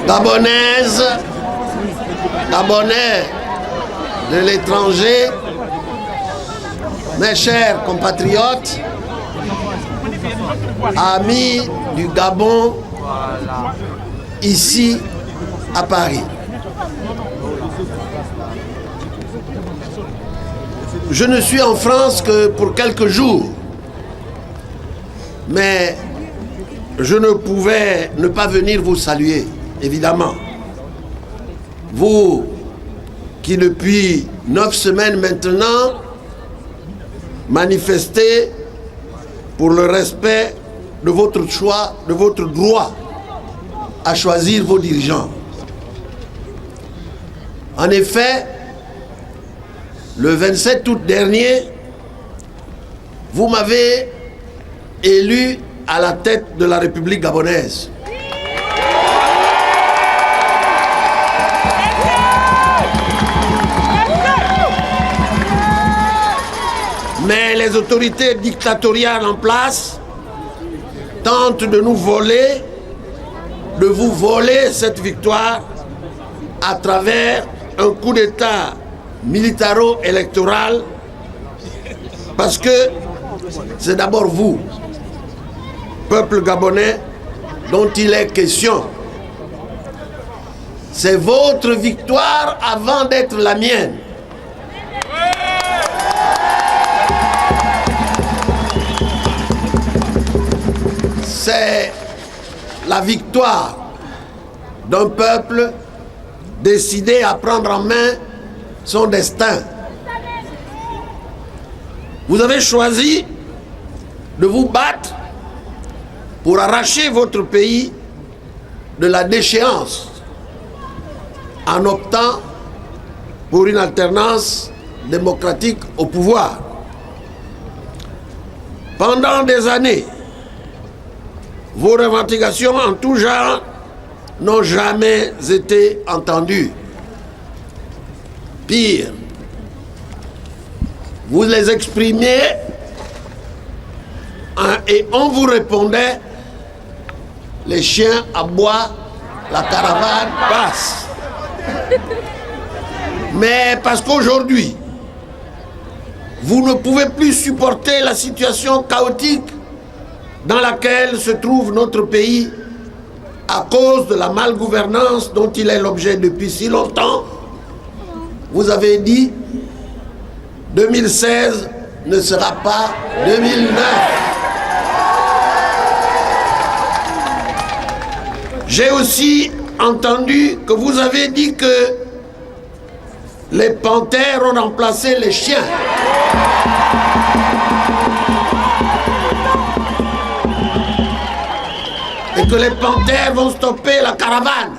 Gabonaises, Gabonais de l'étranger, mes chers compatriotes, amis du Gabon, ici à Paris. Je ne suis en France que pour quelques jours, mais je ne pouvais ne pas venir vous saluer, évidemment. Vous qui depuis 9 semaines maintenant manifestez pour le respect de votre choix, de votre droit à choisir vos dirigeants. En effet, le 27 août dernier, vous m'avez élu à la tête de la République gabonaise. Mais les autorités dictatoriales en place tentent de nous voler, de vous voler cette victoire à travers un coup d'État militaro-électoral, parce que c'est d'abord vous, peuple gabonais, dont il est question. C'est votre victoire avant d'être la mienne. C'est la victoire d'un peuple décidé à prendre en main son destin. Vous avez choisi de vous battre pour arracher votre pays de la déchéance en optant pour une alternance démocratique au pouvoir. Pendant des années, vos revendications en tout genre n'ont jamais été entendues. Pire, vous les exprimiez et on vous répondait: les chiens aboient, la caravane passe. Mais parce qu'aujourd'hui, vous ne pouvez plus supporter la situation chaotique dans laquelle se trouve notre pays à cause de la malgouvernance dont il est l'objet depuis si longtemps, vous avez dit 2016 ne sera pas 2009. J'ai aussi entendu que vous avez dit que les panthères ont remplacé les chiens. Et que les panthères vont stopper la caravane.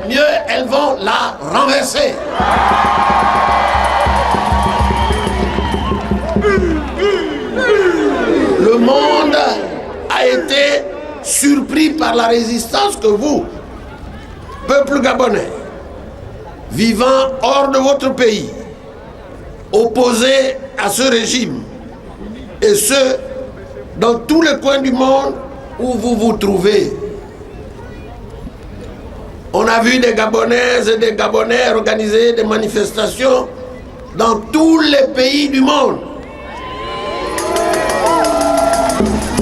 Mieux, elles vont la renverser. Le monde a été surpris par la résistance que vous, peuple gabonais, vivant hors de votre pays, opposé à ce régime, et ce, dans tous les coins du monde où vous vous trouvez. On a vu des Gabonaises et des Gabonais organiser des manifestations dans tous les pays du monde.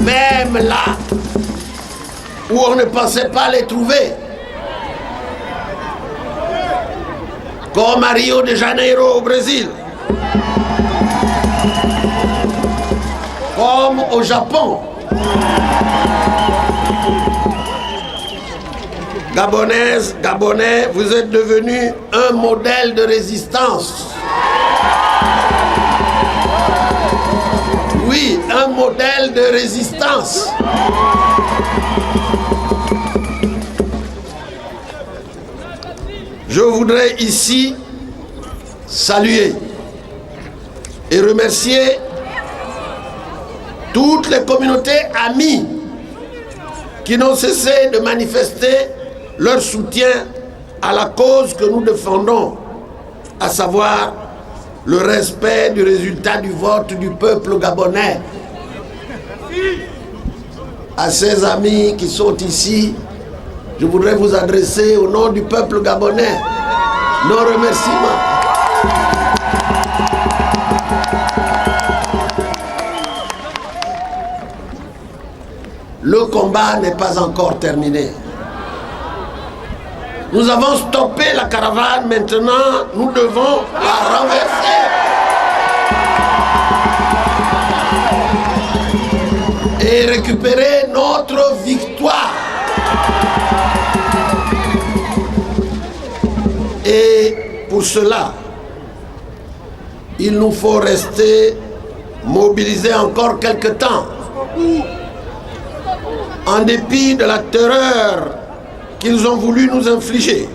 Même là où on ne pensait pas les trouver. Comme à Rio de Janeiro au Brésil. Comme au Japon. Gabonaises, Gabonais, vous êtes devenus un modèle de résistance. Oui, un modèle de résistance. Je voudrais ici saluer et remercier toutes les communautés amies qui n'ont cessé de manifester leur soutien à la cause que nous défendons, à savoir le respect du résultat du vote du peuple gabonais. à ces amis qui sont ici, je voudrais vous adresser au nom du peuple gabonais nos remerciements. Le combat n'est pas encore terminé. Nous avons stoppé la caravane, maintenant nous devons la renverser. Et récupérer notre victoire. Et pour cela, il nous faut rester mobilisés encore quelque temps. En dépit de la terreur qu'ils ont voulu nous infliger.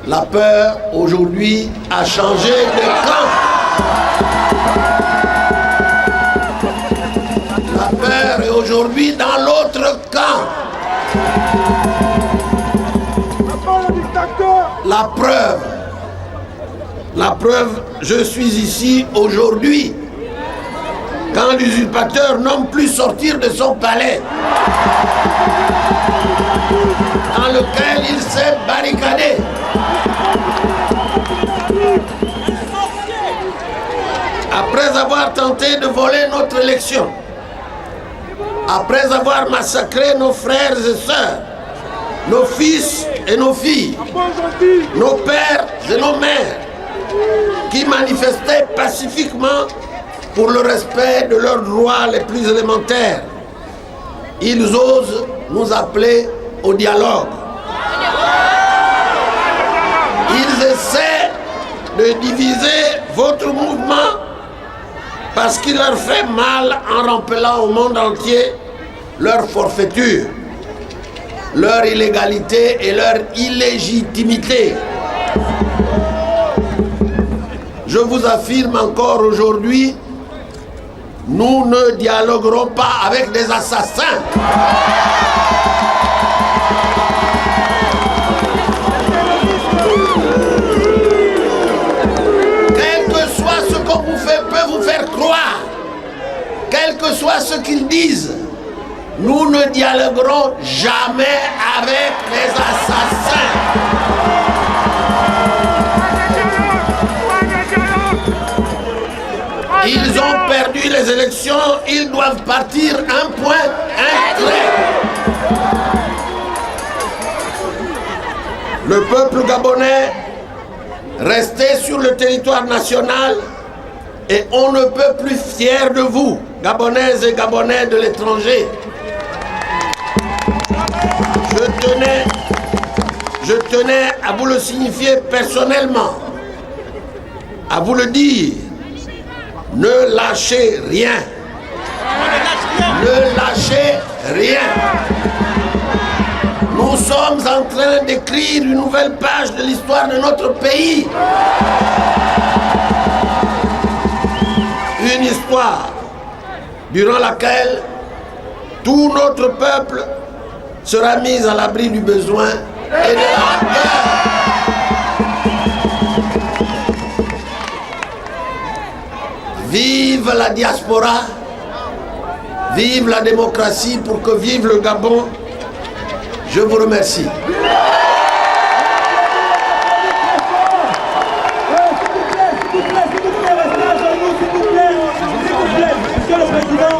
La peur, aujourd'hui, a changé de camp. La peur est aujourd'hui dans l'autre camp. La preuve, je suis ici aujourd'hui. Quand l'usurpateur n'aime plus sortir de son palais, dans lequel il s'est barricadé. Après avoir tenté de voler notre élection, après avoir massacré nos frères et sœurs, nos fils et nos filles, nos pères et nos mères, qui manifestaient pacifiquement pour le respect de leurs droits les plus élémentaires, ils osent nous appeler au dialogue. Ils essaient de diviser votre mouvement parce qu'il leur fait mal en rappelant au monde entier leur forfaiture, leur illégalité et leur illégitimité. Je vous affirme encore aujourd'hui, nous ne dialoguerons pas avec des assassins. Quel que soit ce qu'on peut vous faire croire, quel que soit ce qu'ils disent, nous ne dialoguerons jamais avec les assassins. Ils ont perdu les élections, ils doivent partir un point, un trait. Le peuple gabonais, restez sur le territoire national et on ne peut plus fier de vous, Gabonaises et Gabonais de l'étranger. Je tenais à vous le signifier personnellement, à vous le dire. Ne lâchez rien. Ne lâchez rien. Nous sommes en train d'écrire une nouvelle page de l'histoire de notre pays. Une histoire durant laquelle tout notre peuple sera mis à l'abri du besoin et de la peur. Vive la diaspora, vive la démocratie pour que vive le Gabon. Je vous remercie. Monsieur le Président,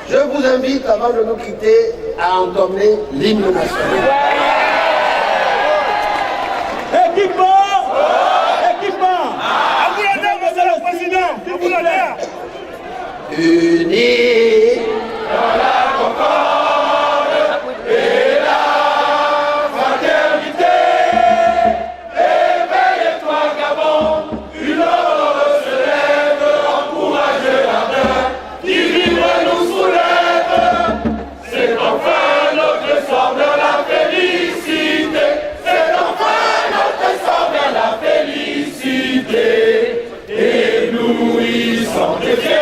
je vous invite, avant de nous quitter, à entonner l'hymne national. Équipement! Équipement! À vous l'honneur, Monsieur le Président! À vous l'honneur! Unis dans la concorde et la fraternité. Éveille-toi, Gabon, une aurore se lève, encourage l'ardeur qui vibre nous soulève. C'est enfin notre sort vers la félicité. C'est enfin notre sort vers la félicité. Et nous y sommes fiers.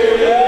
Guerre.